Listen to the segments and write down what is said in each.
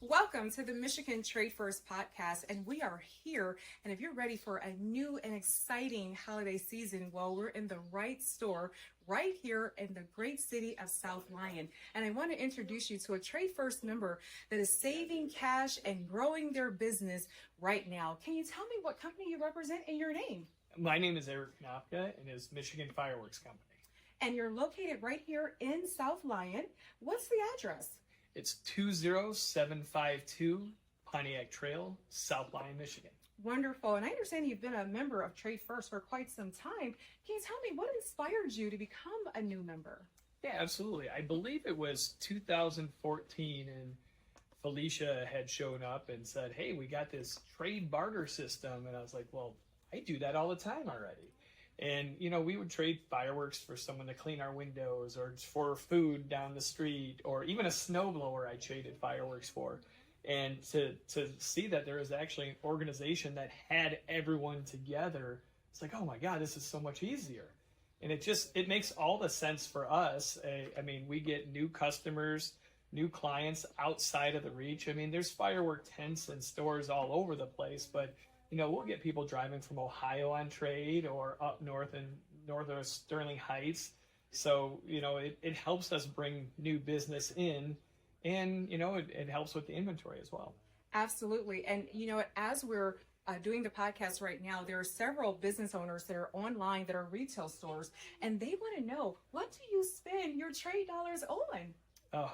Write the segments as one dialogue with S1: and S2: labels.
S1: Welcome to the Michigan TradeFirst Podcast, and we are here. And if you're ready for a new and exciting holiday season, well, we're in the right store right here in the great city of South Lyon. And I want to introduce you to a TradeFirst member that is saving cash and growing their business right now. Can you tell me what company you represent and your name?
S2: My name is Eric Knopka, and it's Michigan Fireworks Company.
S1: And you're located right here in South Lyon. What's the address?
S2: It's 20752 Pontiac Trail, South Lyon, Michigan.
S1: Wonderful. And I understand you've been a member of TradeFirst for quite some time. Can you tell me what inspired you to become a new member?
S2: Yeah, absolutely. I believe it was 2014, and Felicia had shown up and said, hey, we got this trade barter system. And I was like, well, I do that all the time already. And, you know, we would trade fireworks for someone to clean our windows or for food down the street, or even a snowblower I traded fireworks for. And to see that there was actually an organization that had everyone together, it's like, oh my God, this is so much easier. And it makes all the sense for us. I mean, we get new customers, new clients outside of the reach. I mean, there's firework tents and stores all over the place, but you know, we'll get people driving from Ohio on trade or up north in northern Sterling Heights. So, you know, it helps us bring new business in, and, you know, it helps with the inventory as well.
S1: Absolutely. And, you know, as we're doing the podcast right now, there are several business owners that are online that are retail stores, and they want to know, what do you spend your trade dollars on?
S2: Oh,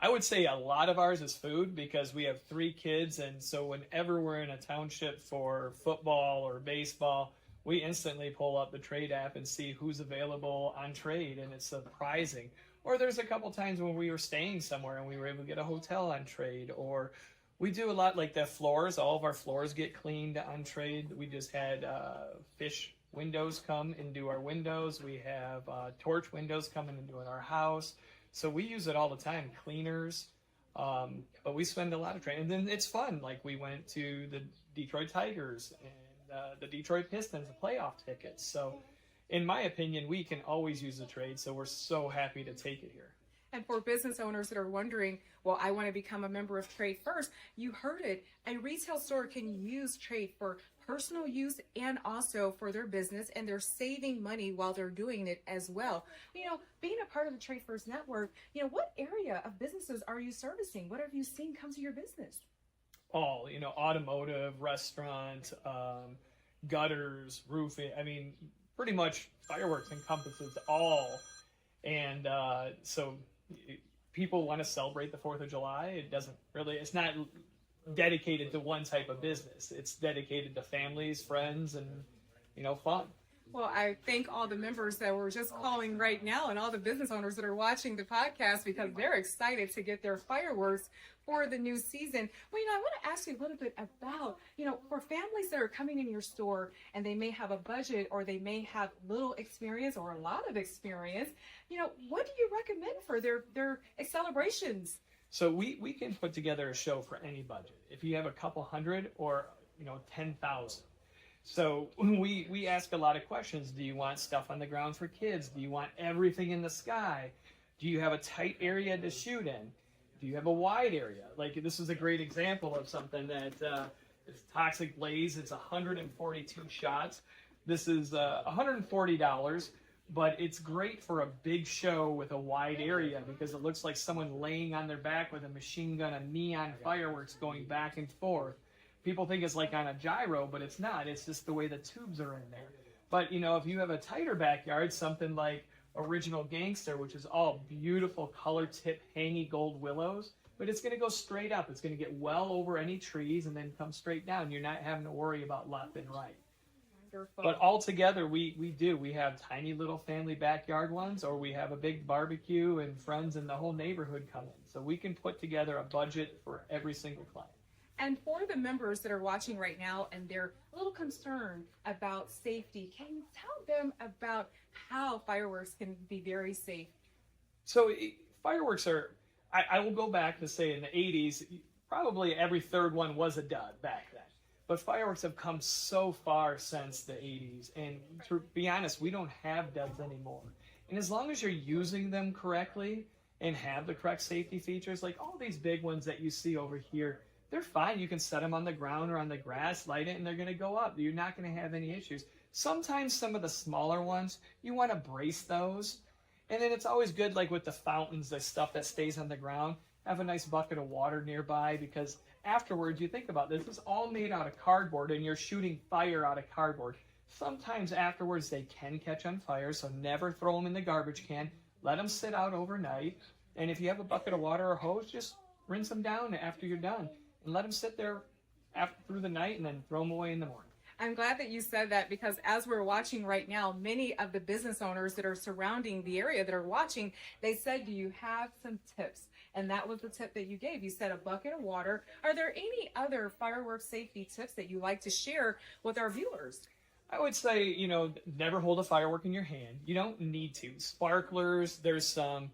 S2: I would say a lot of ours is food, because we have 3 kids, and so whenever we're in a township for football or baseball, we instantly pull up the trade app and see who's available on trade, and it's surprising. Or there's a couple times when we were staying somewhere and we were able to get a hotel on trade, or we do a lot like the floors. All of our floors get cleaned on trade. We just had fish windows come and do our windows. We have torch windows coming and doing our house. So we use it all the time, cleaners, but we spend a lot of trade. And then it's fun. Like, we went to the Detroit Tigers and the Detroit Pistons, the playoff tickets. So in my opinion, we can always use the trade. So we're so happy to take it here.
S1: And for business owners that are wondering, well, I want to become a member of TradeFirst, you heard it. A retail store can use trade for personal use and also for their business, and they're saving money while they're doing it as well. You know, being a part of the TradeFirst network, you know, what area of businesses are you servicing? What have you seen come to your business?
S2: All, you know, automotive, restaurant, gutters, roofing. I mean, pretty much fireworks encompasses all. And so people want to celebrate the 4th of July. It's not dedicated to one type of business. It's dedicated to families, friends, and, you know, fun.
S1: Well, I thank all the members that were just calling right now, and all the business owners that are watching the podcast, because they're excited to get their fireworks for the new season. Well, you know, I want to ask you a little bit about, you know, for families that are coming in your store and they may have a budget, or they may have little experience or a lot of experience, you know, what do you recommend for their celebrations?
S2: So we can put together a show for any budget. If you have a couple hundred or, you know, 10,000. So we ask a lot of questions. Do you want stuff on the ground for kids? Do you want everything in the sky? Do you have a tight area to shoot in? Do you have a wide area? Like, this is a great example of something that is Toxic Blaze. It's 142 shots. This is $140, but it's great for a big show with a wide area, because it looks like someone laying on their back with a machine gun and neon fireworks going back and forth. People think it's like on a gyro, but it's not. It's just the way the tubes are in there. But, you know, if you have a tighter backyard, something like Original Gangster, which is all beautiful color tip hangy gold willows, but it's going to go straight up. It's going to get well over any trees and then come straight down. You're not having to worry about left and right.
S1: Wonderful.
S2: But all together, we have tiny little family backyard ones, or we have a big barbecue and friends in the whole neighborhood come in. So we can put together a budget for every single client.
S1: And for the members that are watching right now and they're a little concerned about safety, can you tell them about how fireworks can be very safe?
S2: So fireworks are, I will go back to say in the 80s, probably every third one was a dud back then. But fireworks have come so far since the 80s. And to be honest, we don't have duds anymore. And as long as you're using them correctly, and have the correct safety features, like all these big ones that you see over here, they're fine. You can set them on the ground or on the grass, light it, and they're going to go up. You're not going to have any issues. Sometimes some of the smaller ones, you want to brace those. And then it's always good, like with the fountains, the stuff that stays on the ground, have a nice bucket of water nearby, because afterwards, you think about this, it's all made out of cardboard and you're shooting fire out of cardboard. Sometimes afterwards they can catch on fire, so never throw them in the garbage can. Let them sit out overnight. And if you have a bucket of water or hose, just rinse them down after you're done and let them sit there through the night and then throw them away in the morning.
S1: I'm glad that you said that, because as we're watching right now, many of the business owners that are surrounding the area that are watching, they said, do you have some tips? And that was the tip that you gave. You said a bucket of water. Are there any other fireworks safety tips that you like to share with our viewers?
S2: I would say, never hold a firework in your hand. You don't need to. Sparklers, there's some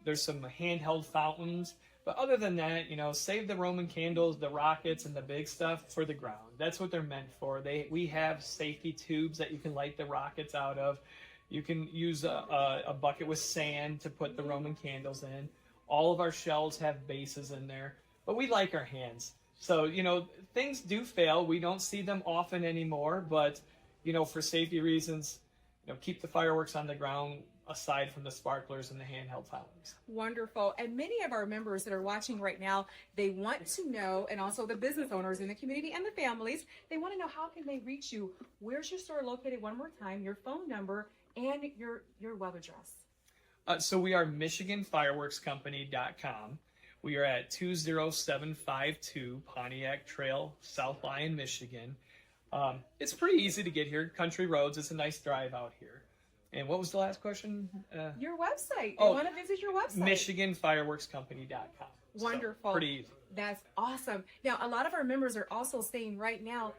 S2: handheld fountains. But other than that, save the Roman candles, the rockets, and the big stuff for the ground. That's what they're meant for. We have safety tubes that you can light the rockets out of. You can use a bucket with sand to put the Roman candles in. All of our shells have bases in there. But we like our hands. So, things do fail. We don't see them often anymore. But, for safety reasons, keep the fireworks on the ground, aside from the sparklers and the handheld fountains.
S1: Wonderful. And many of our members that are watching right now, they want to know, and also the business owners in the community and the families, they want to know, how can they reach you? Where's your store located? One more time, your phone number and your web address.
S2: So we are MichiganFireworksCompany.com. We are at 20752 Pontiac Trail, South Lyon, Michigan. It's pretty easy to get here. Country roads. It's a nice drive out here. And what was the last question?
S1: Your website. I want to visit your website.
S2: MichiganFireworksCompany.com.
S1: Wonderful.
S2: So, pretty easy.
S1: That's awesome. Now, a lot of our members are also saying right now,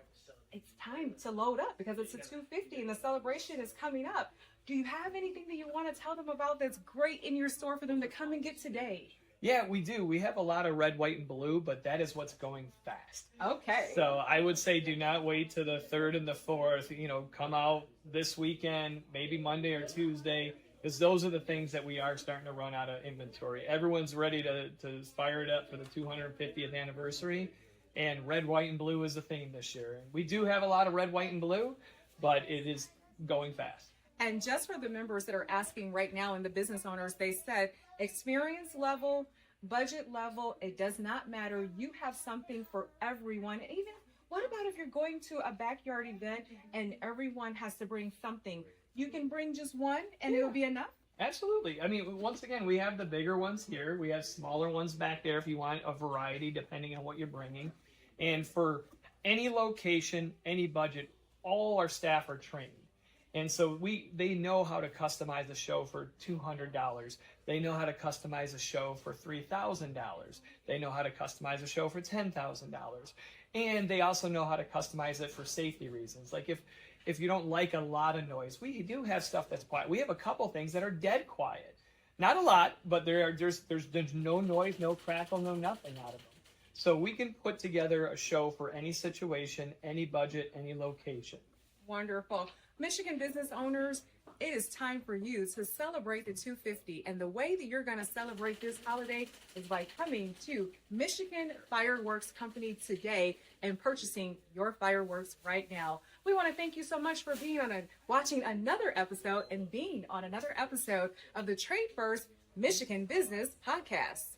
S1: it's time to load up because it's a 250 and the celebration is coming up. Do you have anything that you want to tell them about that's great in your store for them to come and get today?
S2: Yeah, we do. We have a lot of red, white, and blue, but that is what's going fast.
S1: Okay.
S2: So I would say do not wait to the 3rd and the 4th. Come out this weekend, maybe Monday or Tuesday, because those are the things that we are starting to run out of inventory. Everyone's ready to fire it up for the 250th anniversary, and red, white, and blue is the theme this year. We do have a lot of red, white, and blue, but it is going fast.
S1: And just for the members that are asking right now and the business owners, they said experience level, budget level, it does not matter. You have something for everyone. And even what about if you're going to a backyard event and everyone has to bring something? You can bring just one and it'll be enough?
S2: Absolutely. I mean, once again, we have the bigger ones here. We have smaller ones back there if you want a variety depending on what you're bringing. And for any location, any budget, all our staff are trained. And so they know how to customize a show for $200. They know how to customize a show for $3,000. They know how to customize a show for $10,000. And they also know how to customize it for safety reasons. Like if you don't like a lot of noise, we do have stuff that's quiet. We have a couple things that are dead quiet. Not a lot, but there's no noise, no crackle, no nothing out of them. So we can put together a show for any situation, any budget, any location.
S1: Wonderful. Michigan business owners, it is time for you to celebrate the 250. And the way that you're going to celebrate this holiday is by coming to Michigan Fireworks Company today and purchasing your fireworks right now. We want to thank you so much for being watching another episode and being on another episode of the TradeFirst Michigan Business Podcast.